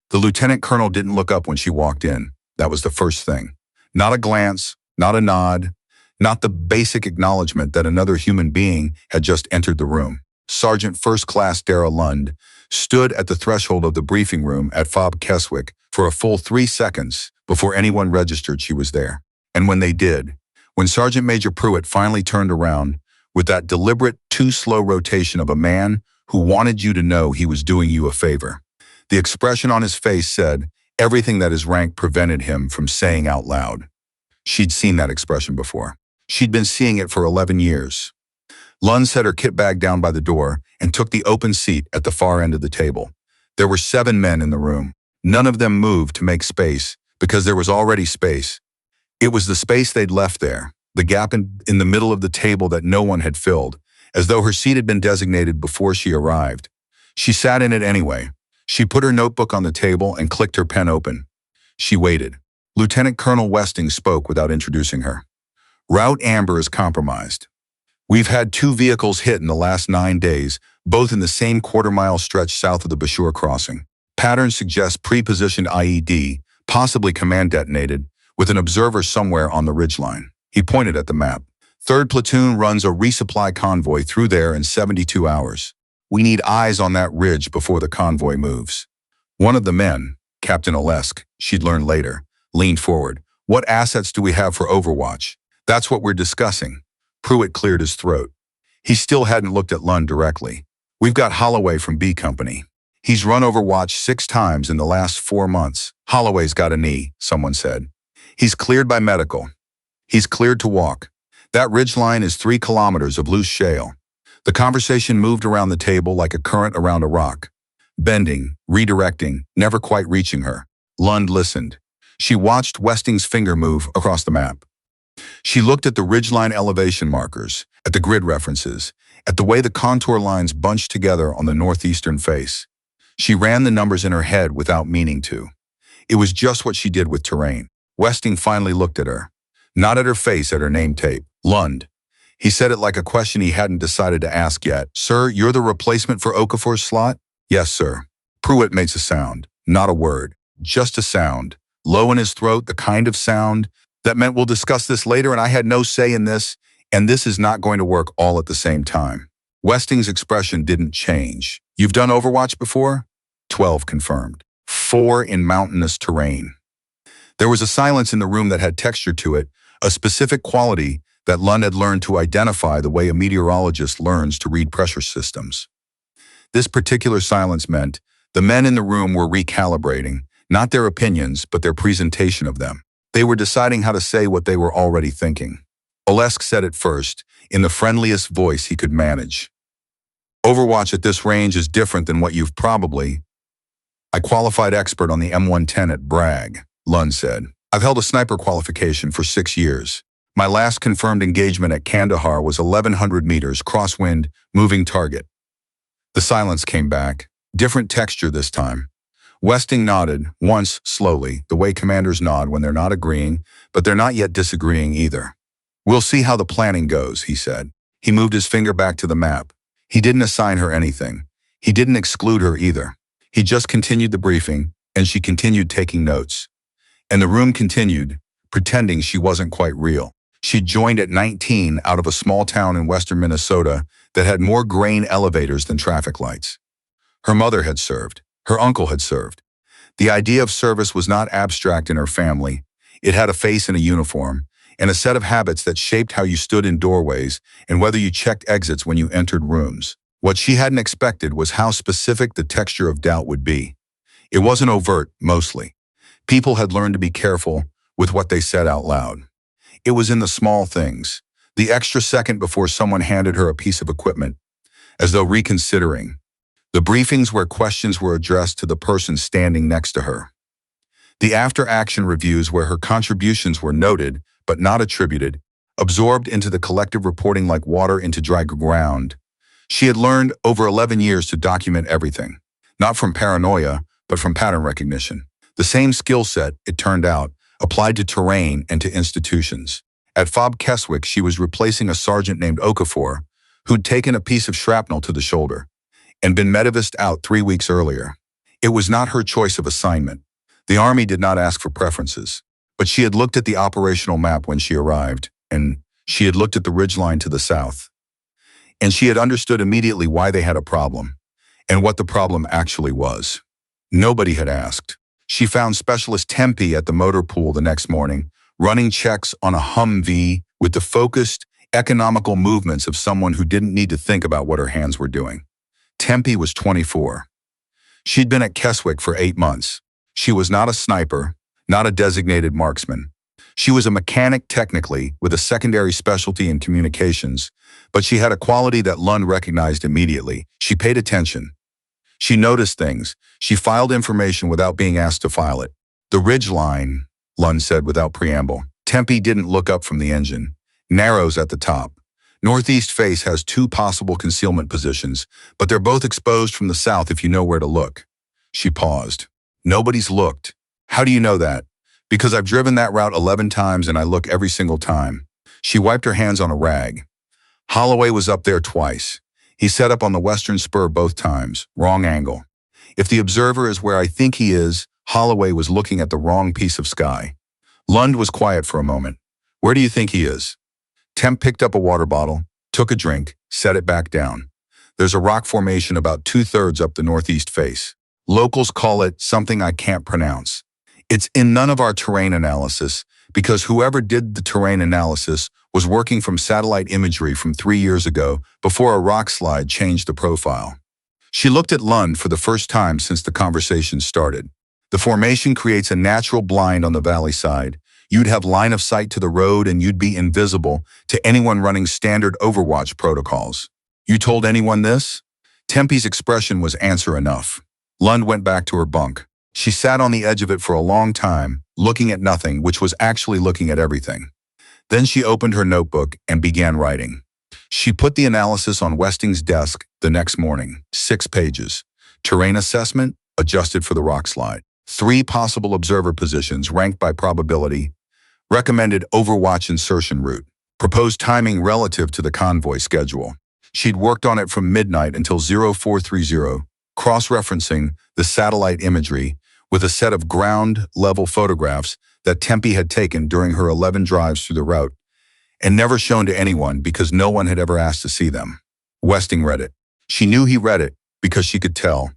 The lieutenant colonel didn't look up when she walked in. That was the first thing. Not a glance, not a nod, not the basic acknowledgement that another human being had just entered the room. Sergeant First Class Dara Lund stood at the threshold of the briefing room at FOB Keswick for a full 3 seconds before anyone registered she was there. And when they did, when Sergeant Major Pruitt finally turned around with that deliberate, too slow rotation of a man who wanted you to know he was doing you a favor, the expression on his face said everything that his rank prevented him from saying out loud. She'd seen that expression before. She'd been seeing it for 11 years. Lund set her kit bag down by the door and took the open seat at the far end of the table. There were 7 men in the room. None of them moved to make space because there was already space. It was the space they'd left there, the gap in the middle of the table that no one had filled, as though her seat had been designated before she arrived. She sat in it anyway. She put her notebook on the table and clicked her pen open. She waited. Lieutenant Colonel Westing spoke without introducing her. Route Amber is compromised. We've had 2 vehicles hit in the last 9 days, both in the same quarter-mile stretch south of the Bashur crossing. Pattern suggests pre-positioned IED, possibly command detonated, with an observer somewhere on the ridgeline. He pointed at the map. 3rd Platoon runs a resupply convoy through there in 72 hours. We need eyes on that ridge before the convoy moves. One of the men, Captain Olesk, she'd learn later, leaned forward. What assets do we have for Overwatch? That's what we're discussing. Pruitt cleared his throat. He still hadn't looked at Lund directly. We've got Holloway from B Company. He's run Overwatch 6 times in the last 4 months. Holloway's got a knee, someone said. He's cleared by medical. He's cleared to walk. That ridgeline is 3 kilometers of loose shale. The conversation moved around the table like a current around a rock. Bending, redirecting, never quite reaching her. Lund listened. She watched Westing's finger move across the map. She looked at the ridgeline elevation markers, at the grid references, at the way the contour lines bunched together on the northeastern face. She ran the numbers in her head without meaning to. It was just what she did with terrain. Westing finally looked at her. Not at her face, at her name tape. Lund. He said it like a question he hadn't decided to ask yet. Sir, you're the replacement for Okafor's slot? Yes, sir. Pruitt makes a sound. Not a word. Just a sound. Low in his throat, the kind of sound that meant we'll discuss this later and I had no say in this, and this is not going to work all at the same time. Westing's expression didn't change. You've done Overwatch before? 12 confirmed. 4 in mountainous terrain. There was a silence in the room that had texture to it, a specific quality that Lund had learned to identify the way a meteorologist learns to read pressure systems. This particular silence meant the men in the room were recalibrating, not their opinions, but their presentation of them. They were deciding how to say what they were already thinking. Olesk said it first, in the friendliest voice he could manage. Overwatch at this range is different than what you've probably... I qualified expert on the M110 at Bragg, Lund said. I've held a sniper qualification for 6 years. My last confirmed engagement at Kandahar was 1,100 meters, crosswind, moving target. The silence came back. Different texture this time. Westing nodded, once, slowly, the way commanders nod when they're not agreeing, but they're not yet disagreeing either. We'll see how the planning goes, he said. He moved his finger back to the map. He didn't assign her anything. He didn't exclude her either. He just continued the briefing, and she continued taking notes. And the room continued, pretending she wasn't quite real. She'd joined at 19 out of a small town in western Minnesota that had more grain elevators than traffic lights. Her mother had served. Her uncle had served. The idea of service was not abstract in her family. It had a face and a uniform, and a set of habits that shaped how you stood in doorways and whether you checked exits when you entered rooms. What she hadn't expected was how specific the texture of doubt would be. It wasn't overt, mostly. People had learned to be careful with what they said out loud. It was in the small things, the extra second before someone handed her a piece of equipment, as though reconsidering. The briefings where questions were addressed to the person standing next to her. The after-action reviews where her contributions were noted, but not attributed, absorbed into the collective reporting like water into dry ground. She had learned over 11 years to document everything, not from paranoia, but from pattern recognition. The same skill set, it turned out, applied to terrain and to institutions. At FOB Keswick, she was replacing a sergeant named Okafor, who'd taken a piece of shrapnel to the shoulder and been mediviced out 3 weeks earlier. It was not her choice of assignment. The Army did not ask for preferences. But she had looked at the operational map when she arrived, and she had looked at the ridgeline to the south. And she had understood immediately why they had a problem, and what the problem actually was. Nobody had asked. She found Specialist Tempe at the motor pool the next morning, running checks on a Humvee with the focused, economical movements of someone who didn't need to think about what her hands were doing. Tempe was 24. She'd been at Keswick for 8 months. She was not a sniper, not a designated marksman. She was a mechanic technically, with a secondary specialty in communications, but she had a quality that Lund recognized immediately. She paid attention. She noticed things. She filed information without being asked to file it. The ridgeline, Lund said without preamble. Tempe didn't look up from the engine. Narrows at the top. Northeast face has 2 possible concealment positions, but they're both exposed from the south if you know where to look. She paused. Nobody's looked. How do you know that? Because I've driven that route 11 times and I look every single time. She wiped her hands on a rag. Holloway was up there twice. He set up on the western spur both times. Wrong angle. If the observer is where I think he is, Holloway was looking at the wrong piece of sky. Lund was quiet for a moment. Where do you think he is? Temp picked up a water bottle, took a drink, set it back down. There's a rock formation about 2/3 up the northeast face. Locals call it something I can't pronounce. It's in none of our terrain analysis because whoever did the terrain analysis was working from satellite imagery from 3 years ago before a rock slide changed the profile. She looked at Lund for the first time since the conversation started. The formation creates a natural blind on the valley side. You'd have line of sight to the road and you'd be invisible to anyone running standard Overwatch protocols. You told anyone this? Tempe's expression was answer enough. Lund went back to her bunk. She sat on the edge of it for a long time, looking at nothing, which was actually looking at everything. Then she opened her notebook and began writing. She put the analysis on Westing's desk the next morning. 6 pages. Terrain assessment, adjusted for the rock slide. 3 possible observer positions ranked by probability. Recommended Overwatch insertion route. Proposed timing relative to the convoy schedule. She'd worked on it from midnight until 0430, cross-referencing the satellite imagery with a set of ground-level photographs that Tempe had taken during her 11 drives through the route and never shown to anyone because no one had ever asked to see them. Westing read it. She knew he read it because she could tell.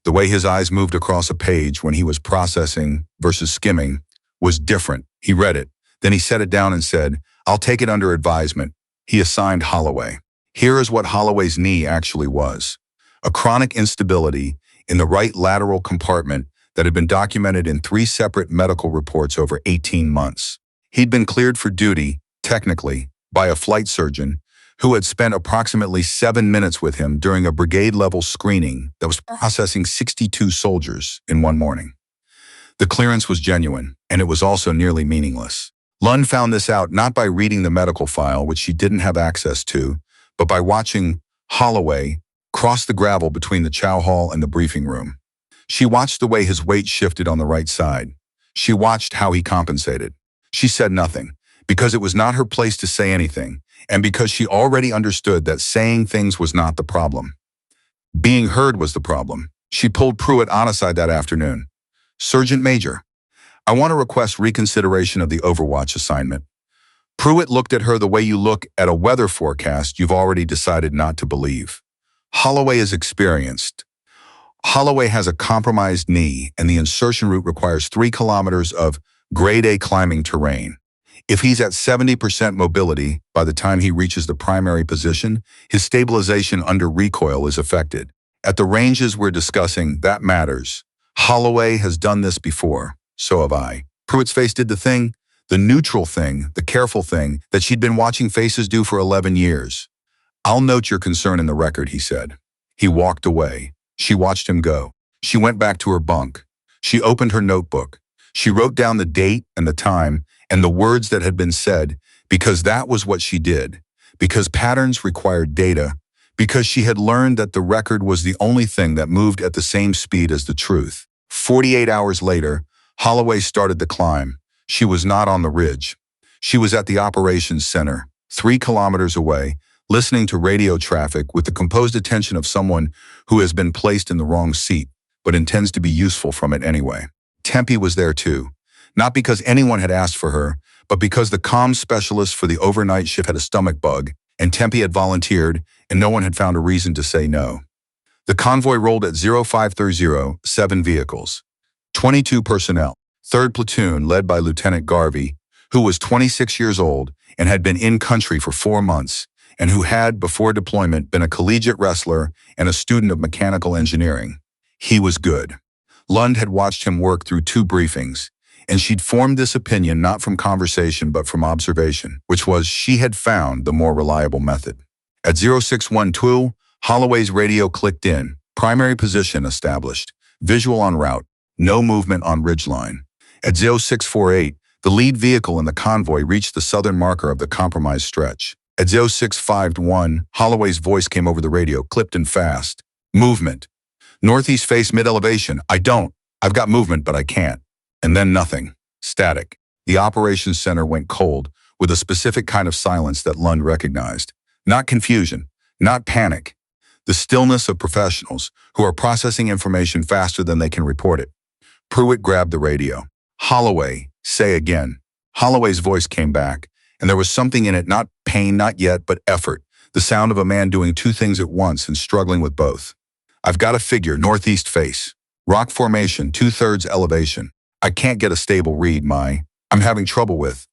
The way his eyes moved across a page when he was processing versus skimming was different. He read it. Then he set it down and said, "I'll take it under advisement." He assigned Holloway. Here is what Holloway's knee actually was. A chronic instability in the right lateral compartment that had been documented in 3 separate medical reports over 18 months. He'd been cleared for duty, technically, by a flight surgeon who had spent approximately 7 minutes with him during a brigade-level screening that was processing 62 soldiers in one morning. The clearance was genuine, and it was also nearly meaningless. Lund found this out not by reading the medical file, which she didn't have access to, but by watching Holloway cross the gravel between the chow hall and the briefing room. She watched the way his weight shifted on the right side. She watched how he compensated. She said nothing, because it was not her place to say anything, and because she already understood that saying things was not the problem. Being heard was the problem. She pulled Pruitt on aside that afternoon. "Sergeant Major, I want to request reconsideration of the Overwatch assignment." Pruitt looked at her the way you look at a weather forecast you've already decided not to believe. Holloway is experienced. Holloway has a compromised knee, and the insertion route requires 3 kilometers of grade A climbing terrain. If he's at 70% mobility by the time he reaches the primary position, his stabilization under recoil is affected. At the ranges we're discussing, that matters. Holloway has done this before. So have I. Pruitt's face did the neutral thing, the careful thing that she'd been watching faces do for 11 years. "I'll note your concern in the record," he said. He walked away. She watched him go. She went back to her bunk. She opened her notebook. She wrote down the date and the time and the words that had been said because that was what she did, because patterns required data, because she had learned that the record was the only thing that moved at the same speed as the truth. 48 hours later, Holloway started the climb. She was not on the ridge. She was at the operations center, 3 kilometers away, listening to radio traffic with the composed attention of someone who has been placed in the wrong seat, but intends to be useful from it anyway. Tempe was there too. Not because anyone had asked for her, but because the comms specialist for the overnight shift had a stomach bug, and Tempe had volunteered, and no one had found a reason to say no. The convoy rolled at 0530, 7 vehicles. 22 personnel. 3rd Platoon, led by Lieutenant Garvey, who was 26 years old and had been in country for 4 months, and who had, before deployment, been a collegiate wrestler and a student of mechanical engineering. He was good. Lund had watched him work through 2 briefings, and she'd formed this opinion not from conversation but from observation, which was she had found the more reliable method. At 0612, Holloway's radio clicked in, primary position established, visual en route, no movement on ridgeline. At 0648, the lead vehicle in the convoy reached the southern marker of the compromised stretch. At 0651, Holloway's voice came over the radio, clipped and fast. Movement. Northeast face mid-elevation. I've got movement, but I can't. And then nothing. Static. The operations center went cold, with a specific kind of silence that Lund recognized. Not confusion, not panic. The stillness of professionals who are processing information faster than they can report it. Pruitt grabbed the radio. Holloway, say again. Holloway's voice came back, and there was something in it, not pain, not yet, but effort. The sound of a man doing 2 things at once and struggling with both. I've got a figure, northeast face. Rock formation, 2/3 elevation. I can't get a stable read, I'm having trouble with.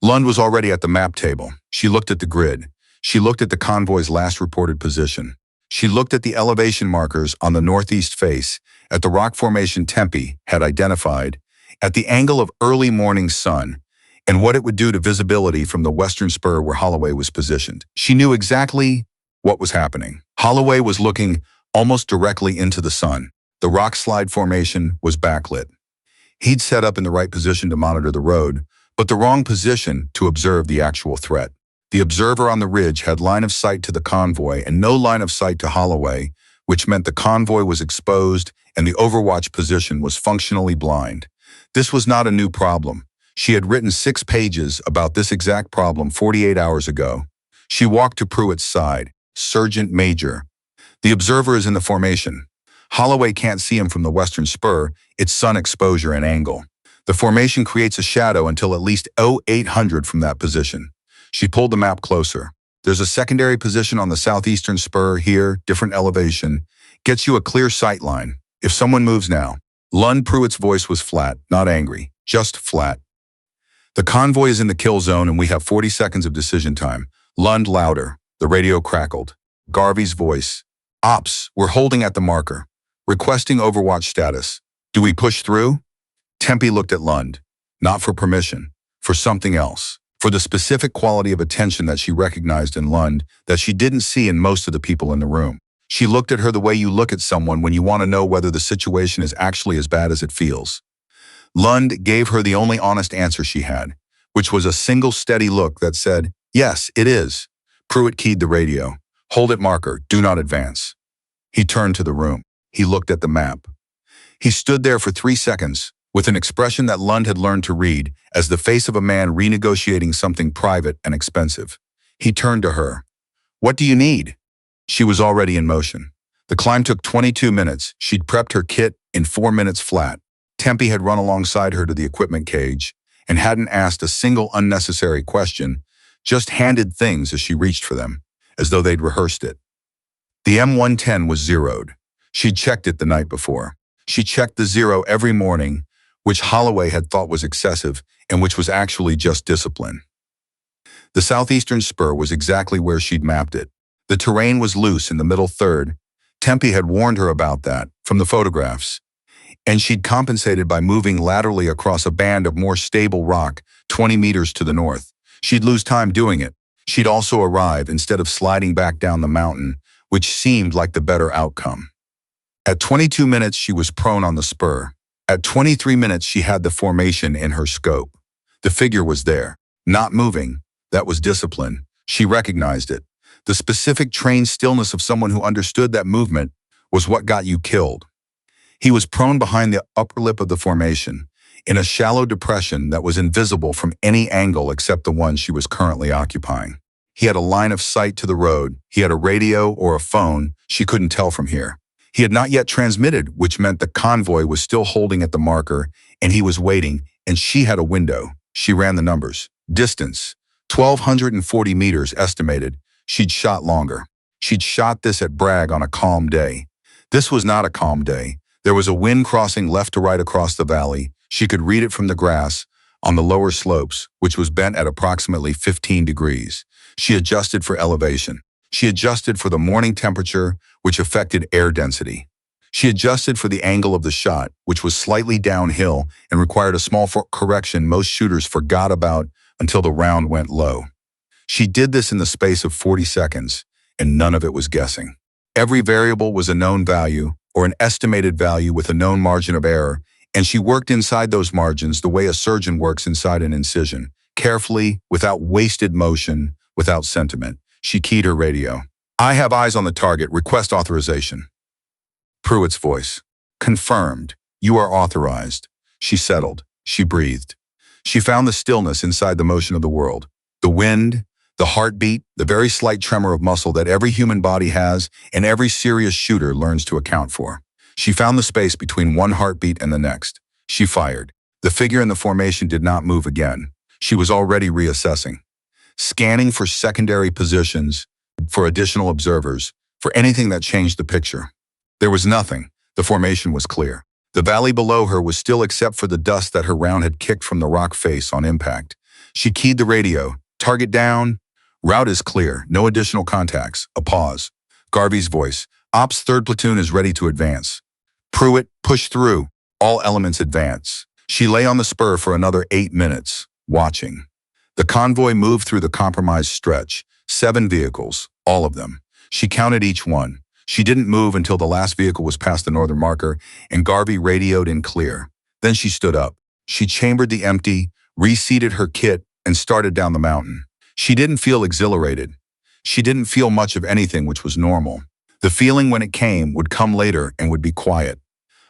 Lund was already at the map table. She looked at the grid. She looked at the convoy's last reported position. She looked at the elevation markers on the northeast face, at the rock formation Tempe had identified, at the angle of early morning sun, and what it would do to visibility from the western spur where Holloway was positioned. She knew exactly what was happening. Holloway was looking almost directly into the sun. The rock slide formation was backlit. He'd set up in the right position to monitor the road, but the wrong position to observe the actual threat. The observer on the ridge had line of sight to the convoy and no line of sight to Holloway, which meant the convoy was exposed and the overwatch position was functionally blind. This was not a new problem. She had written 6 pages about this exact problem 48 hours ago. She walked to Pruitt's side. Sergeant Major. The observer is in the formation. Holloway can't see him from the western spur, it's sun exposure and angle. The formation creates a shadow until at least 0800 from that position. She pulled the map closer. There's a secondary position on the southeastern spur here, different elevation. Gets you a clear sight line. If someone moves now. Lund Pruitt's voice was flat, not angry, just flat. The convoy is in the kill zone and we have 40 seconds of decision time. Lund louder. The radio crackled. Garvey's voice. Ops, we're holding at the marker. Requesting overwatch status. Do we push through? Tempe looked at Lund. Not for permission. For something else. For the specific quality of attention that she recognized in Lund that she didn't see in most of the people in the room. She looked at her the way you look at someone when you want to know whether the situation is actually as bad as it feels. Lund gave her the only honest answer she had, which was a single steady look that said, yes, it is. Pruitt keyed the radio. Hold at marker, do not advance. He turned to the room. He looked at the map. He stood there for 3 seconds, with an expression that Lund had learned to read as the face of a man renegotiating something private and expensive. He turned to her. What do you need? She was already in motion. The climb took 22 minutes. She'd prepped her kit in 4 minutes flat. Tempe had run alongside her to the equipment cage and hadn't asked a single unnecessary question, just handed things as she reached for them, as though they'd rehearsed it. The M110 was zeroed. She'd checked it the night before. She checked the 0 every morning, which Holloway had thought was excessive and which was actually just discipline. The southeastern spur was exactly where she'd mapped it. The terrain was loose in the middle third. Tempe had warned her about that from the photographs, and she'd compensated by moving laterally across a band of more stable rock 20 meters to the north. She'd lose time doing it. She'd also arrive instead of sliding back down the mountain, which seemed like the better outcome. At 22 minutes, she was prone on the spur. At 23 minutes, she had the formation in her scope. The figure was there, not moving. That was discipline. She recognized it. The specific trained stillness of someone who understood that movement was what got you killed. He was prone behind the upper lip of the formation, in a shallow depression that was invisible from any angle except the one she was currently occupying. He had a line of sight to the road. He had a radio or a phone. She couldn't tell from here. He had not yet transmitted, which meant the convoy was still holding at the marker, and he was waiting, and she had a window. She ran the numbers. Distance, 1,240 meters estimated. She'd shot longer. She'd shot this at Bragg on a calm day. This was not a calm day. There was a wind crossing left to right across the valley. She could read it from the grass on the lower slopes, which was bent at approximately 15 degrees. She adjusted for elevation. She adjusted for the morning temperature, which affected air density. She adjusted for the angle of the shot, which was slightly downhill and required a small correction most shooters forgot about until the round went low. She did this in the space of 40 seconds, and none of it was guessing. Every variable was a known value, or an estimated value with a known margin of error, and she worked inside those margins the way a surgeon works inside an incision, carefully, without wasted motion, without sentiment. She keyed her radio. "I have eyes on the target. Request authorization." Pruitt's voice. "Confirmed. You are authorized." She settled. She breathed. She found the stillness inside the motion of the world. The wind, the heartbeat, the very slight tremor of muscle that every human body has and every serious shooter learns to account for. She found the space between one heartbeat and the next. She fired. The figure in the formation did not move again. She was already reassessing, scanning for secondary positions, for additional observers, for anything that changed the picture. There was nothing. The formation was clear. The valley below her was still except for the dust that her round had kicked from the rock face on impact. She keyed the radio. "Target down. Route is clear. No additional contacts." A pause. Garvey's voice. "Ops 3rd Platoon is ready to advance." Pruitt, "Push through. All elements advance." She lay on the spur for another 8 minutes, watching. The convoy moved through the compromised stretch. 7 vehicles, all of them. She counted each one. She didn't move until the last vehicle was past the northern marker, and Garvey radioed in clear. Then she stood up. She chambered the empty, reseated her kit, and started down the mountain. She didn't feel exhilarated. She didn't feel much of anything, which was normal. The feeling, when it came, would come later and would be quiet.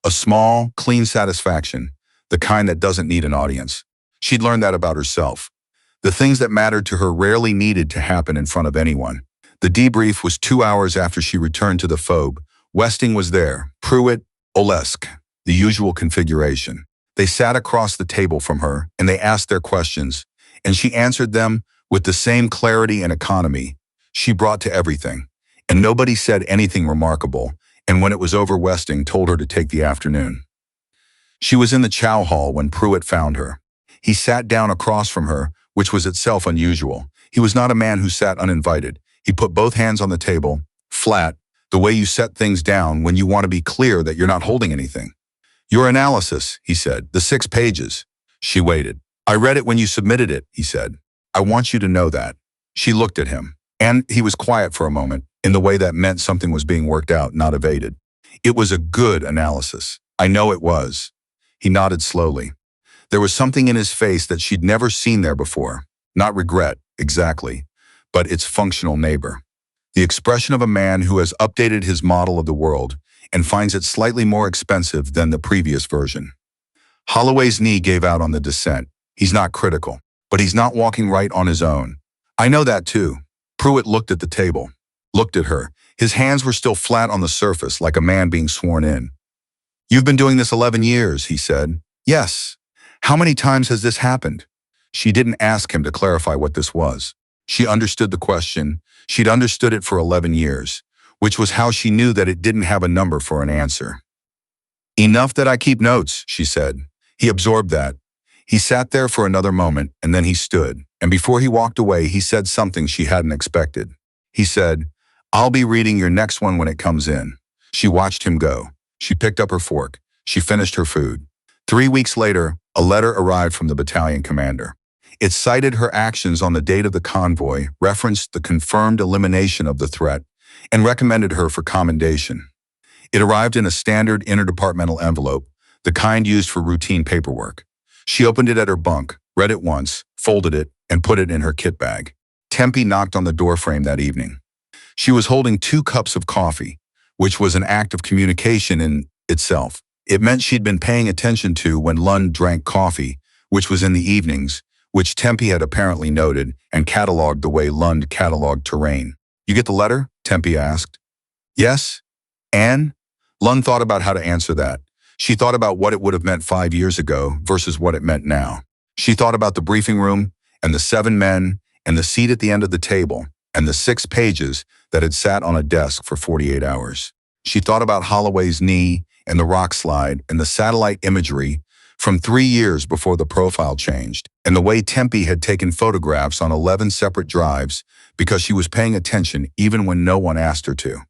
A small, clean satisfaction, the kind that doesn't need an audience. She'd learned that about herself. The things that mattered to her rarely needed to happen in front of anyone. The debrief was 2 hours after she returned to the FOB. Westing was there. Pruitt, Olesk, the usual configuration. They sat across the table from her, and they asked their questions, and she answered them with the same clarity and economy she brought to everything. And nobody said anything remarkable, and when it was over, Westing told her to take the afternoon. She was in the chow hall when Pruitt found her. He sat down across from her, which was itself unusual. He was not a man who sat uninvited. He put both hands on the table, flat, the way you set things down when you want to be clear that you're not holding anything. "Your analysis," he said, "the 6 pages. She waited. "I read it when you submitted it," he said. "I want you to know that." She looked at him, and he was quiet for a moment, in the way that meant something was being worked out, not evaded. "It was a good analysis. I know it was." He nodded slowly. There was something in his face that she'd never seen there before. Not regret, exactly, but its functional neighbor. The expression of a man who has updated his model of the world and finds it slightly more expensive than the previous version. Holloway's knee gave out on the descent. He's not critical, but he's not walking right on his own. "I know that too." Pruitt looked at the table, looked at her. His hands were still flat on the surface, like a man being sworn in. "You've been doing this 11 years, he said. "Yes." "How many times has this happened?" She didn't ask him to clarify what this was. She understood the question. She'd understood it for 11 years, which was how she knew that it didn't have a number for an answer. "Enough that I keep notes," she said. He absorbed that. He sat there for another moment, and then he stood, and before he walked away, he said something she hadn't expected. He said, "I'll be reading your next one when it comes in." She watched him go. She picked up her fork. She finished her food. 3 weeks later, a letter arrived from the battalion commander. It cited her actions on the date of the convoy, referenced the confirmed elimination of the threat, and recommended her for commendation. It arrived in a standard interdepartmental envelope, the kind used for routine paperwork. She opened it at her bunk, read it once, folded it, and put it in her kit bag. Tempe knocked on the doorframe that evening. She was holding 2 cups of coffee, which was an act of communication in itself. It meant she'd been paying attention to when Lund drank coffee, which was in the evenings, which Tempe had apparently noted and cataloged the way Lund cataloged terrain. "You get the letter?" Tempe asked. "Yes." "Anne?" Lund thought about how to answer that. She thought about what it would have meant 5 years ago versus what it meant now. She thought about the briefing room and the 7 men and the seat at the end of the table and the 6 pages that had sat on a desk for 48 hours. She thought about Holloway's knee and the rock slide and the satellite imagery from 3 years before the profile changed, and the way Tempe had taken photographs on 11 separate drives because she was paying attention even when no one asked her to.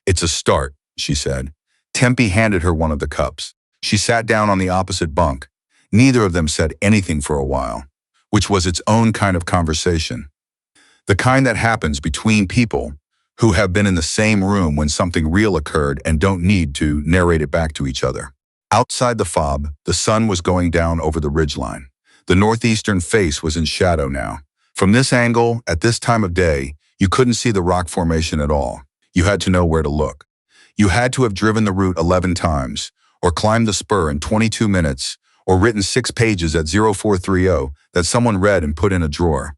"It's a start," she said. Tempe handed her one of the cups. She sat down on the opposite bunk. Neither of them said anything for a while, which was its own kind of conversation. The kind that happens between people who have been in the same room when something real occurred and don't need to narrate it back to each other. Outside the FOB, the sun was going down over the ridgeline. The northeastern face was in shadow now. From this angle, at this time of day, you couldn't see the rock formation at all. You had to know where to look. You had to have driven the route 11 times, or climbed the spur in 22 minutes, or written 6 pages at 0430 that someone read and put in a drawer,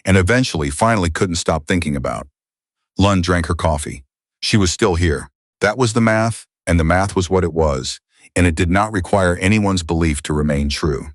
and eventually finally couldn't stop thinking about. Lund drank her coffee. She was still here. That was the math, and the math was what it was, and it did not require anyone's belief to remain true.